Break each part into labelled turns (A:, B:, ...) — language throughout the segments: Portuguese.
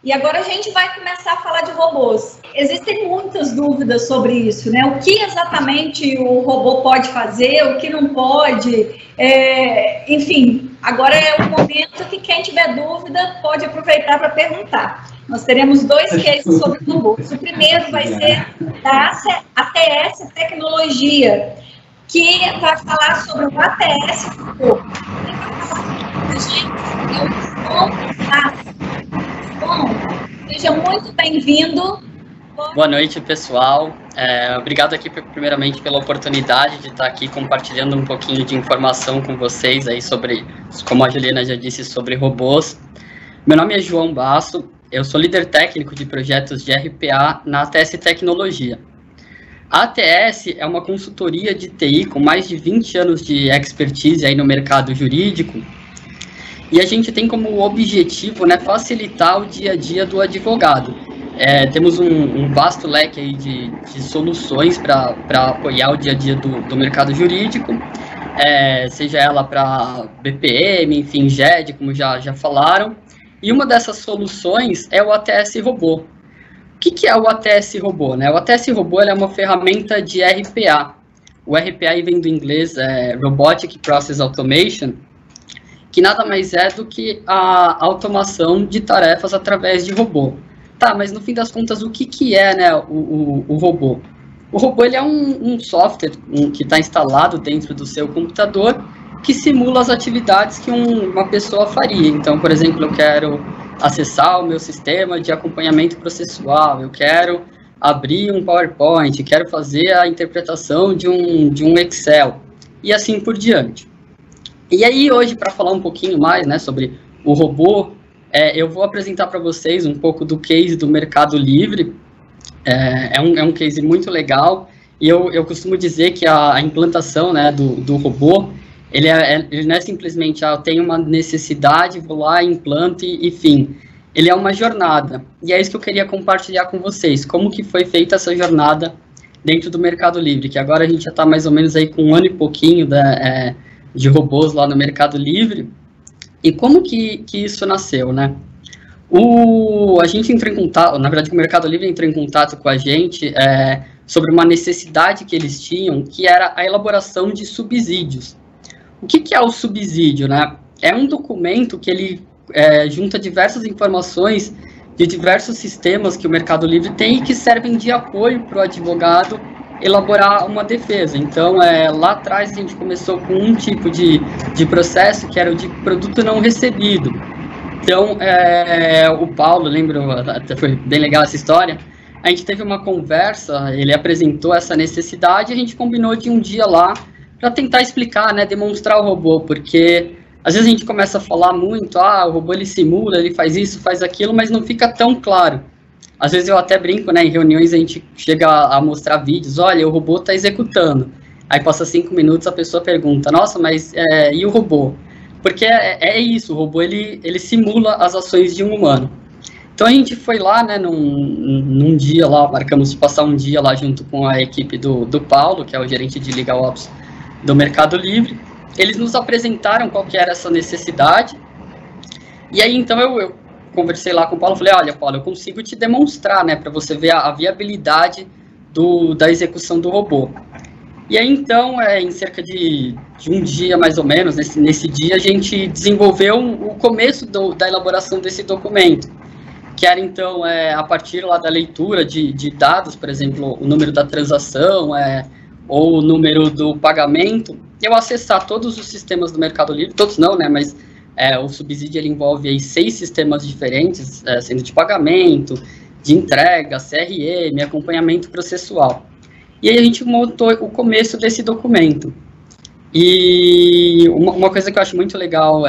A: E agora a gente vai começar a falar de robôs. Existem muitas dúvidas sobre isso, né? O que exatamente o robô pode fazer, o que não pode. Enfim, agora é o momento que quem tiver dúvida pode aproveitar para perguntar. Nós teremos 2 cases sobre robôs. O primeiro vai ser da ATS Tecnologia, que vai falar sobre o ATS robô. Bom, seja muito bem-vindo.
B: Boa noite, pessoal. Obrigado aqui, primeiramente, pela oportunidade de estar aqui compartilhando um pouquinho de informação com vocês aí sobre, como a Juliana já disse, sobre robôs. Meu nome é João Basso, eu sou líder técnico de projetos de RPA na ATS Tecnologia. A ATS é uma consultoria de TI com mais de 20 anos de expertise aí no mercado jurídico, e a gente tem como objetivo, né, facilitar o dia a dia do advogado. Temos um vasto leque aí de soluções para apoiar o dia a dia do mercado jurídico, seja ela para BPM, enfim, GED, como já falaram. E uma dessas soluções é o ATS Robô. O que é o ATS Robô? Né? O ATS Robô é uma ferramenta de RPA. O RPA vem do inglês Robotic Process Automation, que nada mais é do que a automação de tarefas através de robô. Tá, mas no fim das contas, o que é, né, o robô? O robô ele é um software que está instalado dentro do seu computador que simula as atividades que uma pessoa faria. Então, por exemplo, eu quero acessar o meu sistema de acompanhamento processual, eu quero abrir um PowerPoint, quero fazer a interpretação de um Excel, e assim por diante. E aí, hoje, para falar um pouquinho mais, né, sobre o robô, eu vou apresentar para vocês um pouco do case do Mercado Livre. É um case muito legal, e eu costumo dizer que a implantação, né, do robô, ele não é simplesmente, eu tenho uma necessidade, vou lá, implanto e fim. Ele é uma jornada, e é isso que eu queria compartilhar com vocês, como que foi feita essa jornada dentro do Mercado Livre, que agora a gente já está mais ou menos aí com 1 ano e pouquinho de robôs lá no Mercado Livre. E como que isso nasceu, né? A gente entrou em contato, na verdade o Mercado Livre entrou em contato com a gente sobre uma necessidade que eles tinham, que era a elaboração de subsídios. O que é o subsídio, né? É um documento que ele junta diversas informações de diversos sistemas que o Mercado Livre tem e que servem de apoio para o advogado elaborar uma defesa. Então, lá atrás a gente começou com um tipo de processo que era o de produto não recebido. Então, o Paulo, lembro, foi bem legal essa história, a gente teve uma conversa, ele apresentou essa necessidade e a gente combinou de um dia lá para tentar explicar, né, demonstrar o robô, porque às vezes a gente começa a falar muito, o robô ele simula, ele faz isso, faz aquilo, mas não fica tão claro. Às vezes eu até brinco, né, em reuniões a gente chega a mostrar vídeos, olha, o robô está executando. Aí passa 5 minutos, a pessoa pergunta, nossa, mas e o robô? Porque é isso, o robô ele simula as ações de um humano. Então a gente foi lá, né, num dia lá, marcamos de passar um dia lá junto com a equipe do Paulo, que é o gerente de Legal Ops do Mercado Livre. Eles nos apresentaram qual que era essa necessidade, e aí então eu conversei lá com o Paulo, falei, olha, Paulo, eu consigo te demonstrar, né, para você ver a viabilidade da execução do robô. E aí, então, em cerca de um dia, mais ou menos, nesse dia, a gente desenvolveu o começo da elaboração desse documento, que era, então, a partir lá da leitura de dados, por exemplo, o número da transação, ou o número do pagamento, eu acessar todos os sistemas do Mercado Livre, todos não, né, mas o subsídio ele envolve aí 6 sistemas diferentes, sendo de pagamento, de entrega, CRM, acompanhamento processual. E aí a gente montou o começo desse documento. E uma coisa que eu acho muito legal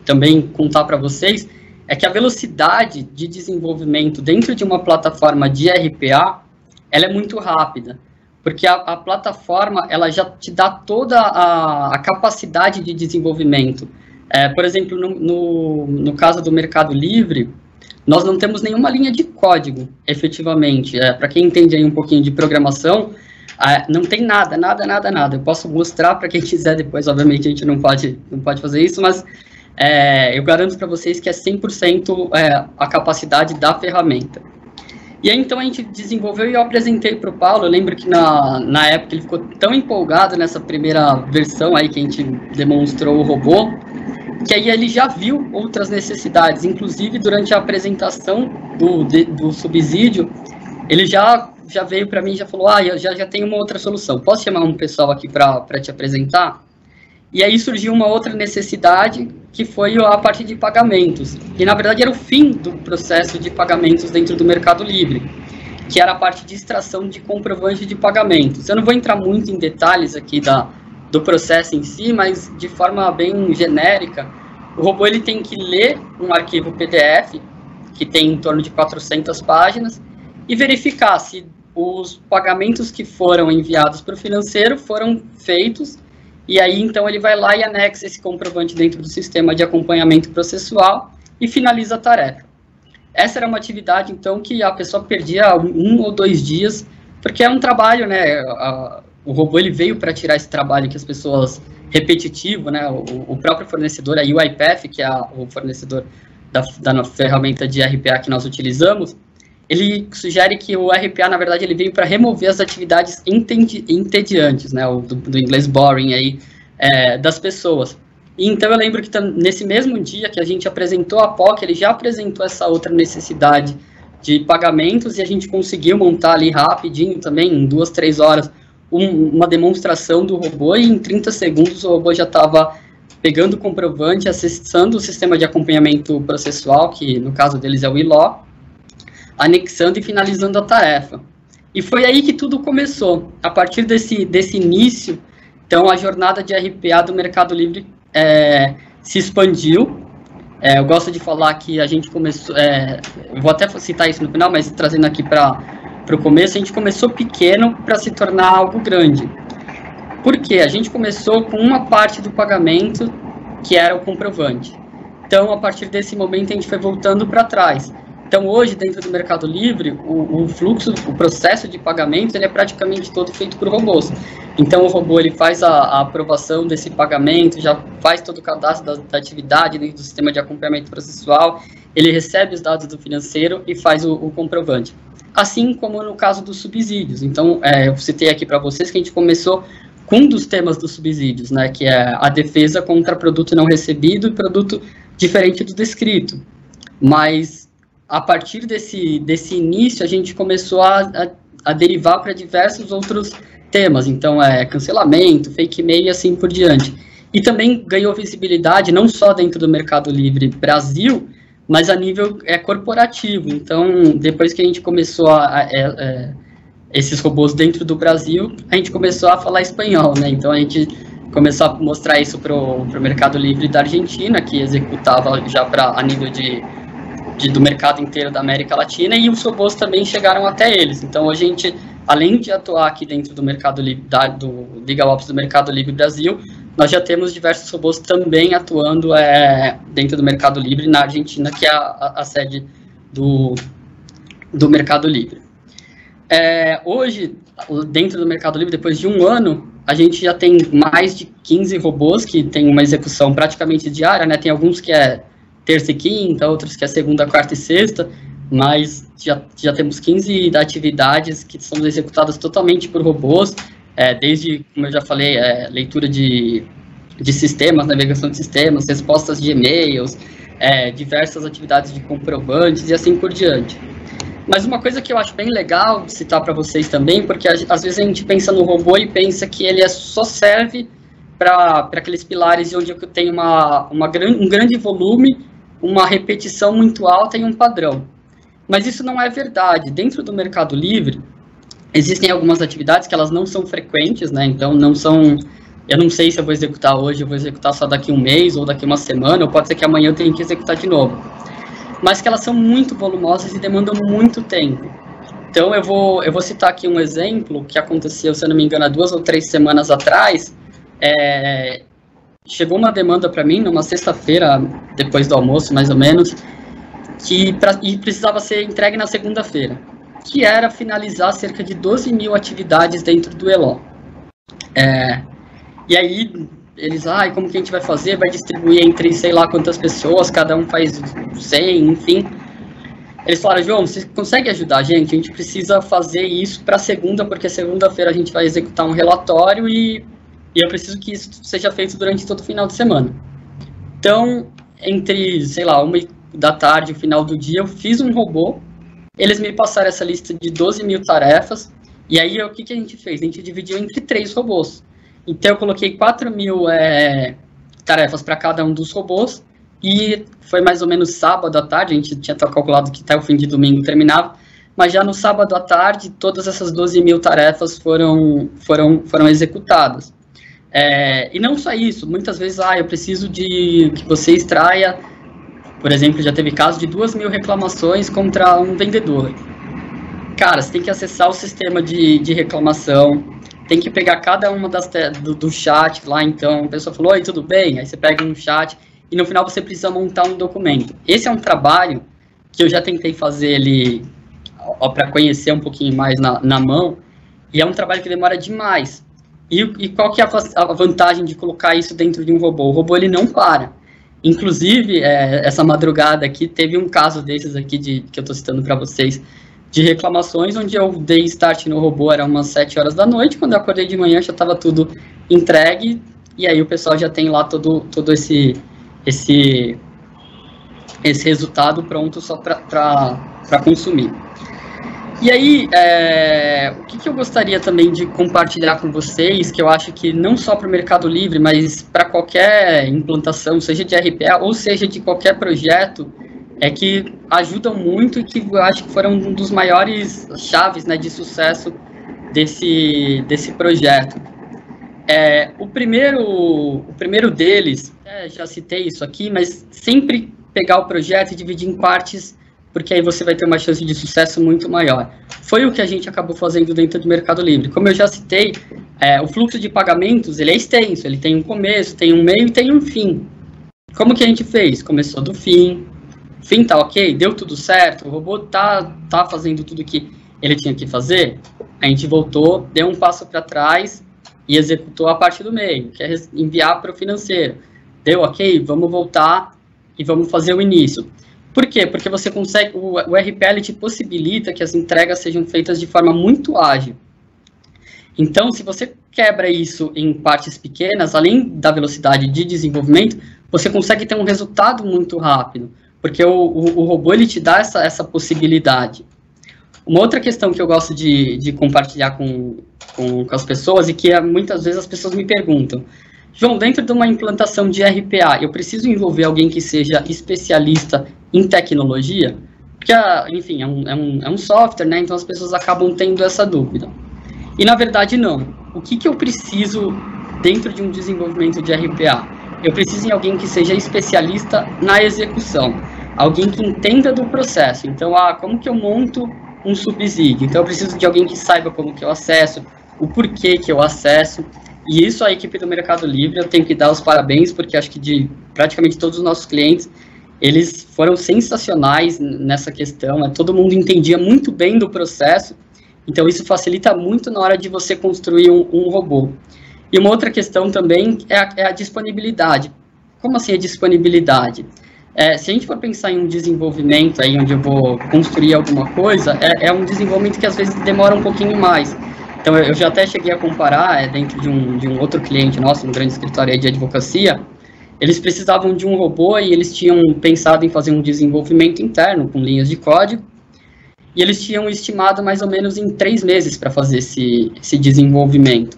B: também contar para vocês é que a velocidade de desenvolvimento dentro de uma plataforma de RPA, ela é muito rápida. Porque a plataforma, ela já te dá toda a capacidade de desenvolvimento. Por exemplo, no caso do Mercado Livre, nós não temos nenhuma linha de código, efetivamente. Para quem entende aí um pouquinho de programação, não tem nada. Eu posso mostrar para quem quiser depois, obviamente a gente não pode fazer isso, mas eu garanto para vocês que é 100% a capacidade da ferramenta. E aí, então, a gente desenvolveu e eu apresentei para o Paulo. Eu lembro que na época ele ficou tão empolgado nessa primeira versão aí que a gente demonstrou o robô, que aí ele já viu outras necessidades, inclusive durante a apresentação do subsídio, ele já veio para mim e já falou, eu já tenho uma outra solução, posso chamar um pessoal aqui para te apresentar? E aí surgiu uma outra necessidade, que foi a parte de pagamentos, e na verdade era o fim do processo de pagamentos dentro do Mercado Livre, que era a parte de extração de comprovante de pagamentos. Eu não vou entrar muito em detalhes aqui do processo em si, mas de forma bem genérica, o robô ele tem que ler um arquivo PDF, que tem em torno de 400 páginas, e verificar se os pagamentos que foram enviados para o financeiro foram feitos, e aí então ele vai lá e anexa esse comprovante dentro do sistema de acompanhamento processual e finaliza a tarefa. Essa era uma atividade então que a pessoa perdia 1 ou 2 dias, porque é um trabalho, né, o robô ele veio para tirar esse trabalho que as pessoas repetitivo, né, o próprio fornecedor, a UiPath, que é o fornecedor da ferramenta de RPA que nós utilizamos, ele sugere que o RPA, na verdade, ele veio para remover as atividades entediantes, né, do inglês boring aí, das pessoas. E então eu lembro que nesse mesmo dia que a gente apresentou a POC, ele já apresentou essa outra necessidade de pagamentos e a gente conseguiu montar ali rapidinho também, em 2, 3 horas, uma demonstração do robô, e em 30 segundos o robô já estava pegando o comprovante, acessando o sistema de acompanhamento processual, que no caso deles é o ILO, anexando e finalizando a tarefa. E foi aí que tudo começou. A partir desse início, então a jornada de RPA do Mercado Livre se expandiu. Eu gosto de falar que a gente começou, eu vou até citar isso no final, mas trazendo aqui para o começo, a gente começou pequeno para se tornar algo grande. Por quê? A gente começou com uma parte do pagamento, que era o comprovante. Então, a partir desse momento, a gente foi voltando para trás. Então, hoje, dentro do Mercado Livre, o fluxo, o processo de pagamento, ele é praticamente todo feito por robôs. Então, o robô ele faz a aprovação desse pagamento, já faz todo o cadastro da atividade dentro do sistema de acompanhamento processual, ele recebe os dados do financeiro e faz o comprovante. Assim como no caso dos subsídios. Então, eu citei aqui para vocês que a gente começou com um dos temas dos subsídios, né, que é a defesa contra produto não recebido e produto diferente do descrito. Mas, a partir desse início, a gente começou a derivar para diversos outros temas. Então, cancelamento, fake e-mail e assim por diante. E também ganhou visibilidade, não só dentro do Mercado Livre Brasil, mas a nível corporativo. Então, depois que a gente começou esses robôs dentro do Brasil, a gente começou a falar espanhol, né? Então, a gente começou a mostrar isso para o Mercado Livre da Argentina, que executava já a nível do mercado inteiro da América Latina, e os robôs também chegaram até eles. Então, a gente, além de atuar aqui dentro do Mercado Livre, do LegalOps do Mercado Livre Brasil, nós já temos diversos robôs também atuando dentro do Mercado Livre na Argentina, que é a sede do Mercado Livre. Hoje, dentro do Mercado Livre, depois de 1 ano, a gente já tem mais de 15 robôs que tem uma execução praticamente diária, né? Tem alguns que é terça e quinta, outros que é segunda, quarta e sexta, mas já temos 15 atividades que são executadas totalmente por robôs, desde, como eu já falei, leitura de sistemas, navegação de sistemas, respostas de e-mails, diversas atividades de comprovantes e assim por diante. Mas uma coisa que eu acho bem legal citar para vocês também, porque às vezes a gente pensa no robô e pensa que ele só serve para aqueles pilares onde eu tenho um grande volume, uma repetição muito alta e um padrão. Mas isso não é verdade. Dentro do Mercado Livre, existem algumas atividades que elas não são frequentes, né? Então, eu não sei se eu vou executar hoje, eu vou executar só daqui 1 mês, ou daqui 1 semana, ou pode ser que amanhã eu tenha que executar de novo. Mas que elas são muito volumosas e demandam muito tempo. Então, eu vou citar aqui um exemplo que aconteceu, se eu não me engano, há 2 ou 3 semanas atrás. Chegou uma demanda para mim, numa sexta-feira, depois do almoço, mais ou menos, e precisava ser entregue na segunda-feira, que era finalizar cerca de 12 mil atividades dentro do ELO. E aí, eles, como que a gente vai fazer? Vai distribuir entre sei lá quantas pessoas, cada um faz 100, enfim. Eles falaram, João, você consegue ajudar a gente? A gente precisa fazer isso para segunda, porque segunda-feira a gente vai executar um relatório e eu preciso que isso seja feito durante todo o final de semana. Então, entre, sei lá, 13h e o final do dia, eu fiz um robô, eles me passaram essa lista de 12 mil tarefas, e aí o que a gente fez? A gente dividiu entre 3 robôs. Então, eu coloquei 4 mil tarefas para cada um dos robôs, e foi mais ou menos sábado à tarde, a gente tinha calculado que até o fim de domingo terminava, mas já no sábado à tarde, todas essas 12 mil tarefas foram executadas. E não só isso, muitas vezes, eu preciso de que você extraia, por exemplo, já teve caso de 2 mil reclamações contra um vendedor. Cara, você tem que acessar o sistema de reclamação, tem que pegar cada uma do chat lá, então, a pessoa falou, oi, tudo bem? Aí você pega um chat, e no final você precisa montar um documento. Esse é um trabalho que eu já tentei fazer ele para conhecer um pouquinho mais na mão, e é um trabalho que demora demais. E qual que é a vantagem de colocar isso dentro de um robô? O robô, ele não para. Inclusive, essa madrugada aqui, teve um caso desses aqui, que eu estou citando para vocês, de reclamações, onde eu dei start no robô, era umas 7 horas da noite, quando eu acordei de manhã já estava tudo entregue, e aí o pessoal já tem lá todo esse resultado pronto só para consumir. E aí, o que eu gostaria também de compartilhar com vocês, que eu acho que não só para o Mercado Livre, mas para qualquer implantação, seja de RPA ou seja de qualquer projeto, é que ajudam muito e que eu acho que foram um dos maiores chaves, né, de sucesso desse projeto. O primeiro deles, já citei isso aqui, mas sempre pegar o projeto e dividir em partes, porque aí você vai ter uma chance de sucesso muito maior. Foi o que a gente acabou fazendo dentro do Mercado Livre. Como eu já citei, o fluxo de pagamentos, ele é extenso, ele tem um começo, tem um meio e tem um fim. Como que a gente fez? Começou do fim, o fim tá ok, deu tudo certo, o robô tá fazendo tudo que ele tinha que fazer, a gente voltou, deu um passo para trás e executou a parte do meio, que é enviar para o financeiro. Deu ok, vamos voltar e vamos fazer o início. Por quê? Porque você consegue, o RPA te possibilita que as entregas sejam feitas de forma muito ágil. Então, se você quebra isso em partes pequenas, além da velocidade de desenvolvimento, você consegue ter um resultado muito rápido, porque o robô ele te dá essa possibilidade. Uma outra questão que eu gosto de compartilhar com as pessoas e que muitas vezes as pessoas me perguntam, João, dentro de uma implantação de RPA, eu preciso envolver alguém que seja especialista em tecnologia? Porque, enfim, é um software, né? Então as pessoas acabam tendo essa dúvida. E, na verdade, não. O que eu preciso dentro de um desenvolvimento de RPA? Eu preciso de alguém que seja especialista na execução. Alguém que entenda do processo. Então, como que eu monto um subsídio? Então, eu preciso de alguém que saiba como que eu acesso, o porquê que eu acesso. E isso a equipe do Mercado Livre, eu tenho que dar os parabéns, porque acho que de praticamente todos os nossos clientes, eles foram sensacionais nessa questão, todo mundo entendia muito bem do processo, então isso facilita muito na hora de você construir um robô. E uma outra questão também é a disponibilidade. Como assim a disponibilidade? Se a gente for pensar em um desenvolvimento, aí onde eu vou construir alguma coisa, é um desenvolvimento que às vezes demora um pouquinho mais. Então, eu já até cheguei a comparar, dentro de um outro cliente nosso, um grande escritório de advocacia, eles precisavam de um robô e eles tinham pensado em fazer um desenvolvimento interno, com linhas de código, e eles tinham estimado mais ou menos em 3 meses para fazer esse desenvolvimento.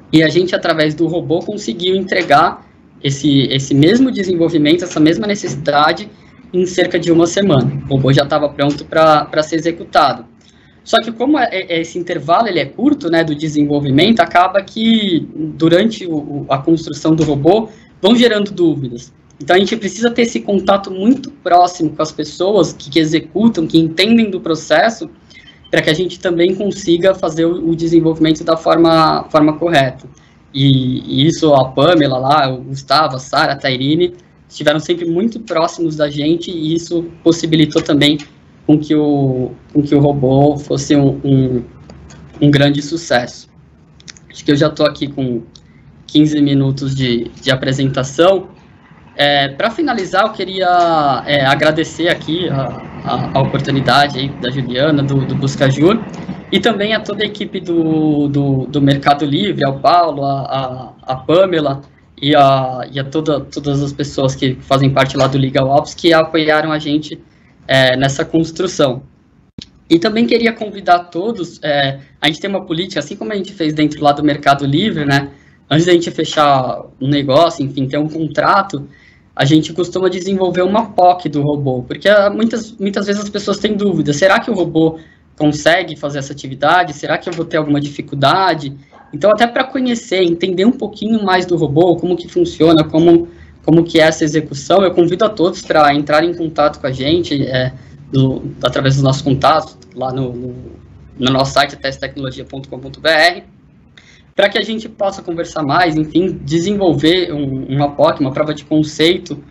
B: E a gente, através do robô, conseguiu entregar esse mesmo desenvolvimento, essa mesma necessidade, em cerca de 1 semana. O robô já estava pronto para ser executado. Só que como esse intervalo ele é curto, né, do desenvolvimento, acaba que durante a construção do robô vão gerando dúvidas. Então a gente precisa ter esse contato muito próximo com as pessoas que executam, que entendem do processo, para que a gente também consiga fazer o desenvolvimento da forma correta. E isso a Pamela lá, o Gustavo, a Sara, a Tairine, estiveram sempre muito próximos da gente e isso possibilitou também com que o robô fosse um grande sucesso. Acho que eu já estou aqui com 15 minutos de apresentação. Para finalizar, eu queria agradecer aqui a oportunidade aí da Juliana, do Buscajur, e também a toda a equipe do Mercado Livre, ao Paulo, a Pamela e a todas as pessoas que fazem parte lá do Legal Ops, que apoiaram a gente nessa construção. E também queria convidar todos, a gente tem uma política, assim como a gente fez dentro lá do Mercado Livre, né? Antes da gente fechar um negócio, enfim, ter um contrato, a gente costuma desenvolver uma POC do robô, porque muitas vezes as pessoas têm dúvida, será que o robô consegue fazer essa atividade? Será que eu vou ter alguma dificuldade? Então, até para conhecer, entender um pouquinho mais do robô, como que funciona, como que é essa execução, eu convido a todos para entrar em contato com a gente, através dos nossos contatos, lá no nosso site, testecnologia.com.br, para que a gente possa conversar mais, enfim, desenvolver uma POC, uma prova de conceito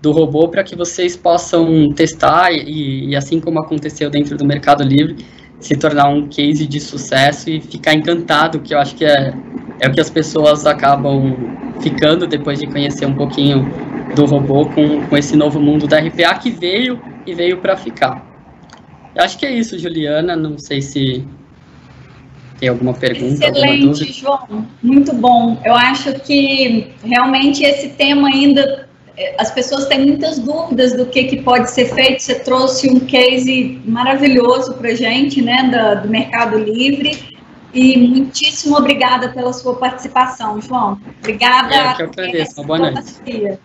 B: do robô, para que vocês possam testar e, assim como aconteceu dentro do Mercado Livre, se tornar um case de sucesso e ficar encantado, que eu acho que é o que as pessoas acabam ficando depois de conhecer um pouquinho do robô com esse novo mundo da RPA que veio para ficar. Eu acho que é isso, Juliana, não sei se tem alguma pergunta, alguma dúvida.
A: Excelente, João, muito bom. Eu acho que realmente esse tema ainda, as pessoas têm muitas dúvidas do que pode ser feito. Você trouxe um case maravilhoso para a gente, né, do Mercado Livre, e muitíssimo obrigada pela sua participação, João. Obrigada.
B: Eu que agradeço, uma boa noite.